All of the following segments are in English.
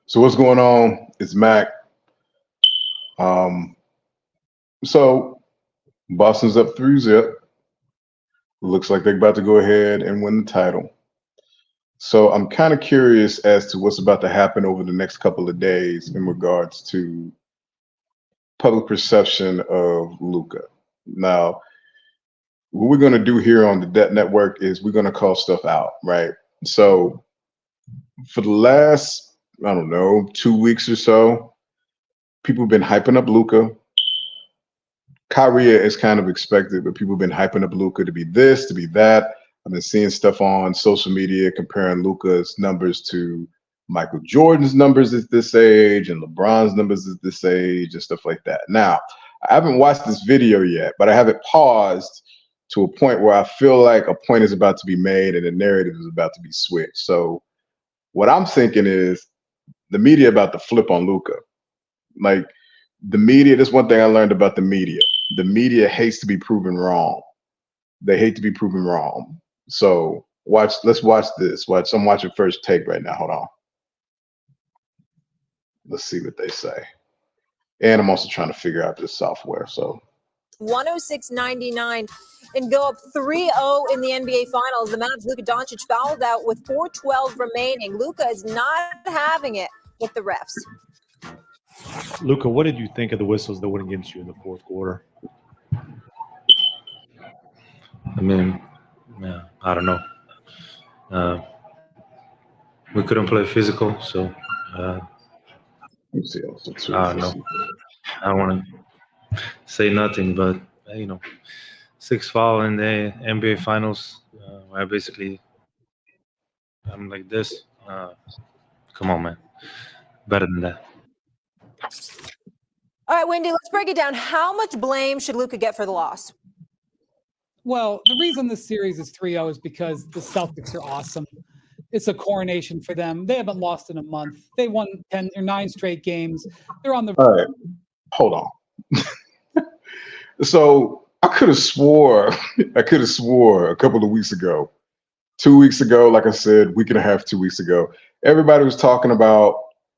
So what's going on? It's Mac. Um, so Boston's up 3-0. Looks like they're about to go ahead and win the title. So I'm kind of curious as to what's about to happen over the next couple of days in regards to public perception of Luka. Now, what we're going to do here on the Debt Network is we're going to call stuff out, right? So for the last, I don't know, 2 weeks or so, people have been hyping up Luka. Kyrie is kind of expected, but people have been hyping up Luka to be this, to be that. I've been seeing stuff on social media comparing Luka's numbers to Michael Jordan's numbers at this age and LeBron's numbers at this age and stuff like that. Now, I haven't watched this video yet, but I have it paused to a point where I feel like a point is about to be made and the narrative is about to be switched. So what I'm thinking is the media about to flip on Luka. Like the media, that's one thing I learned about the media. The media hates to be proven wrong. They hate to be proven wrong. So let's watch this. I'm watching First Take right now. Hold on. Let's see what they say. And I'm also trying to figure out this software. So 106.99 and go up 3-0 in the NBA Finals. The Mavs, Luka Doncic fouled out with 4:12 remaining. Luka is not having it with the refs. Luka, what did you think of the whistles that went against you in the fourth quarter? I mean, I don't know. We couldn't play physical, so I don't know. I don't want to say nothing, but six foul in the NBA Finals. I'm like this. Come on, man. Better than that. All right, Wendy, let's break it down. How much blame should Luka get for the loss? Well, the reason this series is 3-0 is because the Celtics are awesome. It's a coronation for them. They haven't lost in a month. They won 10 or 9 straight games. They're on the. All right, hold on. So I could have swore a couple of weeks ago, 2 weeks ago, like I said, week and a half, 2 weeks ago, everybody was talking about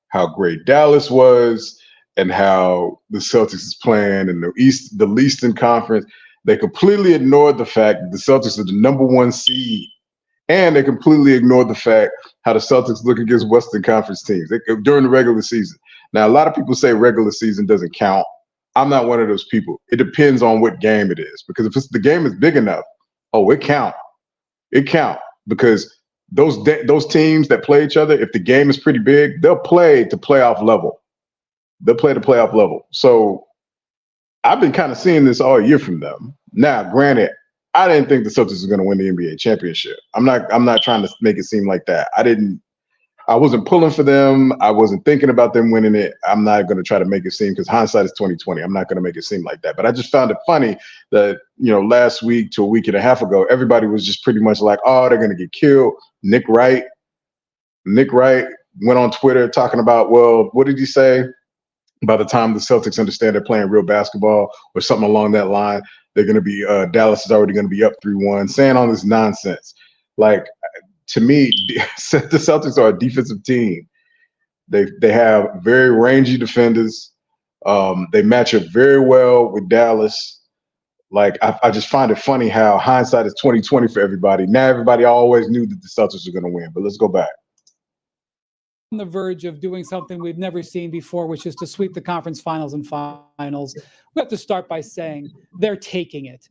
how great Dallas was and how the Celtics is playing in the Eastern Conference. They completely ignored the fact that the Celtics are the number 1 seed. And they completely ignored the fact how the Celtics look against Western Conference teams during the regular season. Now, a lot of people say regular season doesn't count. I'm not one of those people. It depends on what game it is. Because if the game is big enough, it count. It count. Because those teams that play each other, if the game is pretty big, they'll play to playoff level. They'll play to playoff level. So I've been kind of seeing this all year from them. Now, granted, I didn't think the Celtics were going to win the NBA championship. I'm not trying to make it seem like that. I wasn't pulling for them. I wasn't thinking about them winning it. I'm not going to try to make it seem, because hindsight is 20/20. I'm not going to make it seem like that. But I just found it funny that, last week to a week and a half ago, everybody was just pretty much like, oh, they're going to get killed. Nick Wright went on Twitter talking about, well, what did he say? By the time the Celtics understand they're playing real basketball or something along that line, they're going to be Dallas is already going to be up 3-1, saying all this nonsense. Like, to me, the Celtics are a defensive team. They have very rangy defenders. They match up very well with Dallas. Like, I just find it funny how hindsight is 20/20 for everybody. Now everybody always knew that the Celtics were going to win. But let's go back. On the verge of doing something we've never seen before, which is to sweep the conference finals and finals. We have to start by saying they're taking it.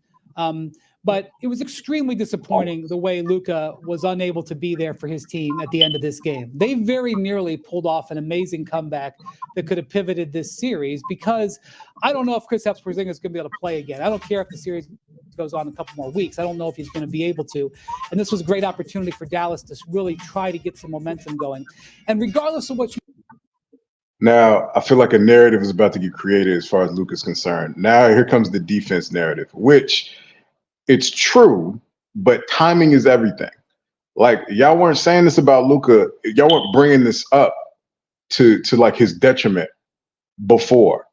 But it was extremely disappointing the way Luka was unable to be there for his team at the end of this game. They very nearly pulled off an amazing comeback that could have pivoted this series, because I don't know if Kristaps Porzingis is going to be able to play again. I don't care if the series goes on a couple more weeks. I don't know if he's going to be able to. And this was a great opportunity for Dallas to really try to get some momentum going. And regardless of what you... Now, I feel like a narrative is about to get created as far as Luka's concerned. Now, here comes the defense narrative, which it's true, but timing is everything. Like, y'all weren't saying this about Luka. Y'all weren't bringing this up to like his detriment before.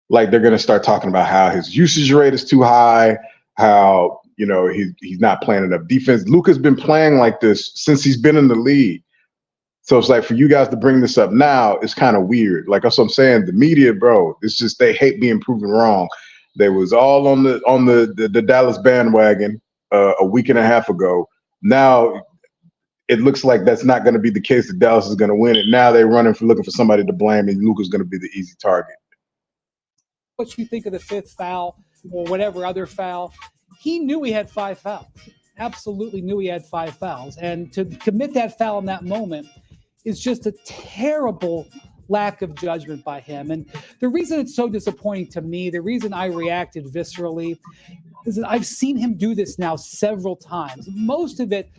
Like, they're going to start talking about how his usage rate is too high, how, he's not playing enough defense. Luka's been playing like this since he's been in the league. So it's like for you guys to bring this up now, it's kind of weird. Like that's what I'm saying. The media, bro, it's just they hate being proven wrong. They was all on the Dallas bandwagon a week and a half ago. Now it looks like that's not going to be the case. That Dallas is going to win it. Now they're running for looking for somebody to blame, and Luka's going to be the easy target. What you think of the fifth foul or whatever other foul? He knew he had 5 fouls. Absolutely knew he had 5 fouls, and to commit that foul in that moment is just a terrible lack of judgment by him. And the reason it's so disappointing to me, the reason I reacted viscerally, is that I've seen him do this now several times. Most of it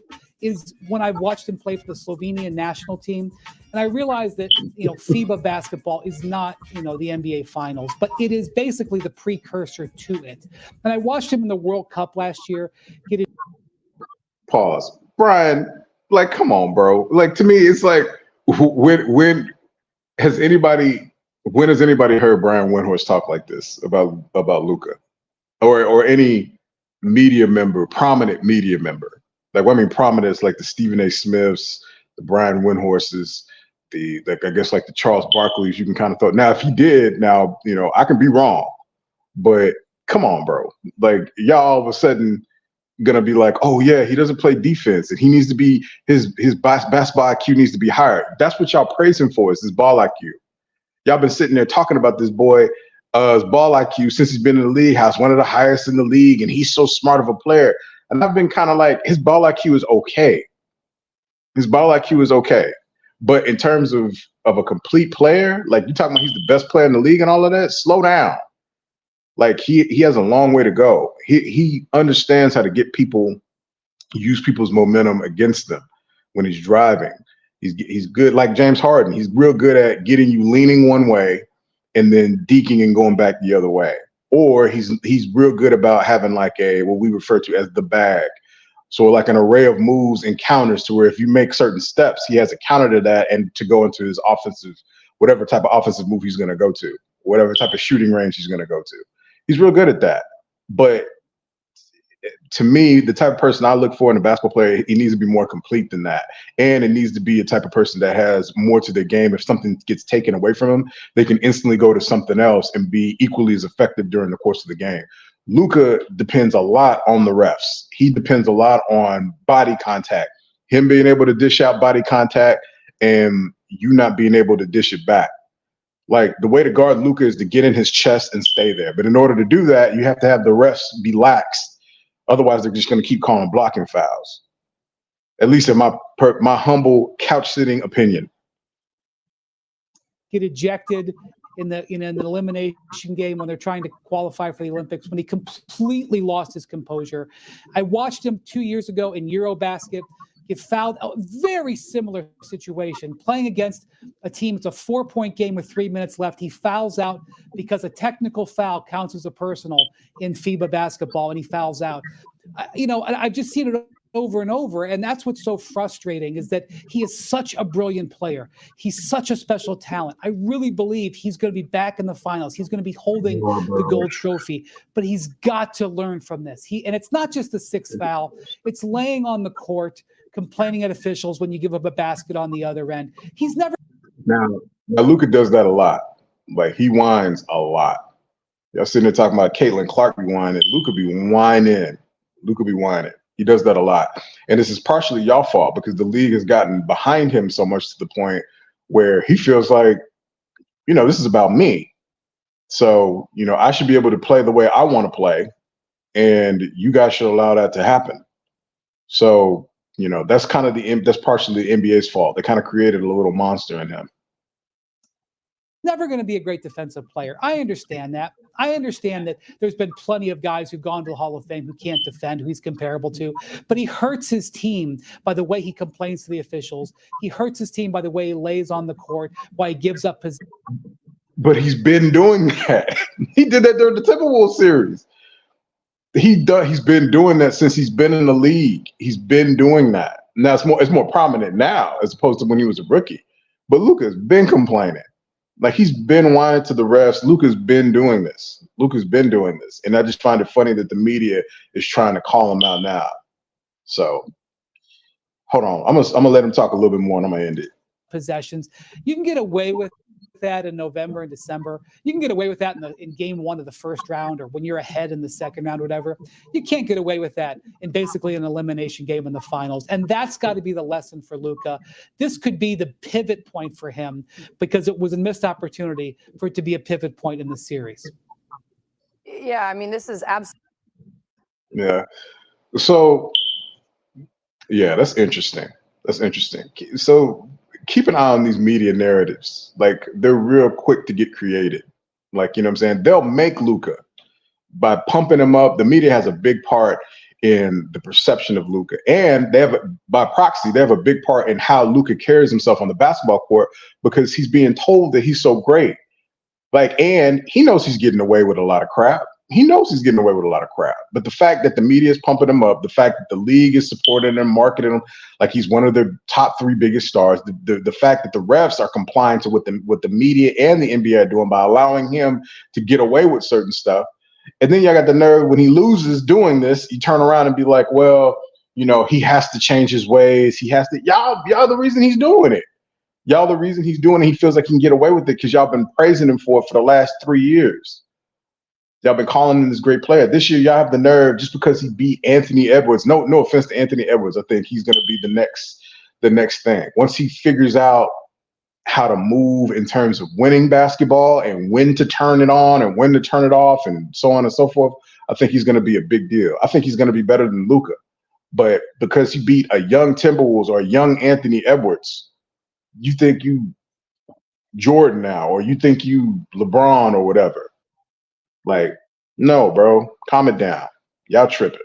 is when I've watched him play for the Slovenian national team. And I realized that, FIBA basketball is not, the NBA finals, but it is basically the precursor to it. And I watched him in the World Cup last year. Pause. Brian, like, come on, bro. Like, to me, it's like, when has anybody heard Brian Windhorst talk like this about Luka, or any media member, prominent media member? Like, I mean, prominent is like the Stephen A. Smiths, the Brian Windhorsts, I guess like the Charles Barkleys. You can kind of thought. Now, if he did, now I can be wrong, but come on, bro. Like, y'all all of a sudden gonna be like, oh yeah, he doesn't play defense and he needs to be his basketball IQ needs to be higher. That's what y'all praise him for, is his ball IQ. Y'all been sitting there talking about this boy, his ball IQ since he's been in the league, how it's one of the highest in the league, and he's so smart of a player. And I've been kind of like, his ball IQ is okay. His ball IQ is okay. But in terms of a complete player, like you talking about he's the best player in the league and all of that, slow down. Like he has a long way to go. He understands how to use people's momentum against them when he's driving. He's good, like James Harden. He's real good at getting you leaning one way and then deking and going back the other way. Or he's real good about having like what we refer to as the bag. So like an array of moves and counters to where if you make certain steps, he has a counter to that and to go into his whatever type of offensive move he's going to go to, whatever type of shooting range he's going to go to. He's real good at that. But to me, the type of person I look for in a basketball player, he needs to be more complete than that. And it needs to be a type of person that has more to their game. If something gets taken away from him, they can instantly go to something else and be equally as effective during the course of the game. Luka depends a lot on the refs. He depends a lot on body contact, him being able to dish out body contact and you not being able to dish it back. Like, the way to guard Luka is to get in his chest and stay there. But in order to do that, you have to have the refs be lax. Otherwise, they're just going to keep calling blocking fouls. At least in my humble couch-sitting opinion. Get ejected in the an elimination game when they're trying to qualify for the Olympics, when he completely lost his composure. I watched him 2 years ago in Eurobasket get fouled. A very similar situation, playing against a team. It's a 4-point game with 3 minutes left. He fouls out because a technical foul counts as a personal in FIBA basketball, and he fouls out. I've just seen it over and over, and that's what's so frustrating, is that he is such a brilliant player. He's such a special talent. I really believe he's going to be back in the finals. He's going to be holding the gold trophy, but he's got to learn from this. And it's not just the sixth foul. It's laying on the court, complaining at officials when you give up a basket on the other end. He's never. Now Luka does that a lot. Like, he whines a lot. Y'all sitting there talking about Caitlin Clark be whining. Luka be whining. He does that a lot. And this is partially y'all fault, because the league has gotten behind him so much to the point where he feels like, this is about me. So, I should be able to play the way I want to play, and you guys should allow that to happen. So, that's kind of that's partially the NBA's fault. They kind of created a little monster in him. Never going to be a great defensive player. I understand that. I understand that there's been plenty of guys who've gone to the Hall of Fame who can't defend, who he's comparable to, but he hurts his team by the way he complains to the officials. He hurts his team by the way he lays on the court, why he gives up his. But he's been doing that. He did that during the Timberwolves series. He's been doing that since he's been in the league. He's been doing that. Now it's more prominent now as opposed to when he was a rookie. But Luka's been complaining. Like, he's been whining to the refs. Luka's been doing this. And I just find it funny that the media is trying to call him out now. So hold on. I'm gonna let him talk a little bit more, and I'm gonna end it. possessions. You can get away with that in November and December. You can get away with that in game 1 of the first round, or when you're ahead in the second round, whatever. You can't get away with that in basically an elimination game in the finals. And that's got to be the lesson for Luka. This could be the pivot point for him, because it was a missed opportunity for it to be a pivot point in the series. Yeah, I mean, this is absolutely. Yeah. So, yeah, that's interesting. That's interesting. So keep an eye on these media narratives. Like, they're real quick to get created. Like, you know what I'm saying? They'll make Luka by pumping him up. The media has a big part in the perception of Luka, and they have, by proxy, they have a big part in how Luka carries himself on the basketball court, because he's being told that he's so great. Like, and he knows he's getting away with a lot of crap. He knows he's getting away with a lot of crap. But the fact that the media is pumping him up, the fact that the league is supporting him, marketing him like he's one of the top 3 biggest stars, the fact that the refs are complying to what the media and the NBA are doing by allowing him to get away with certain stuff. And then y'all got the nerve, when he loses doing this, you turn around and be like, well, you know, he has to change his ways. He has to. Y'all the reason he's doing it. Y'all the reason he's doing it. He feels like he can get away with it because y'all been praising him for it for the last 3 years. Y'all been calling him this great player. This year, y'all have the nerve, just because he beat Anthony Edwards. No offense to Anthony Edwards. I think he's going to be the next thing. Once he figures out how to move in terms of winning basketball and when to turn it on and when to turn it off and so on and so forth, I think he's going to be a big deal. I think he's going to be better than Luka. But because he beat a young Timberwolves or a young Anthony Edwards, you think you Jordan now, or you think you LeBron or whatever. Like, no, bro, calm it down. Y'all tripping.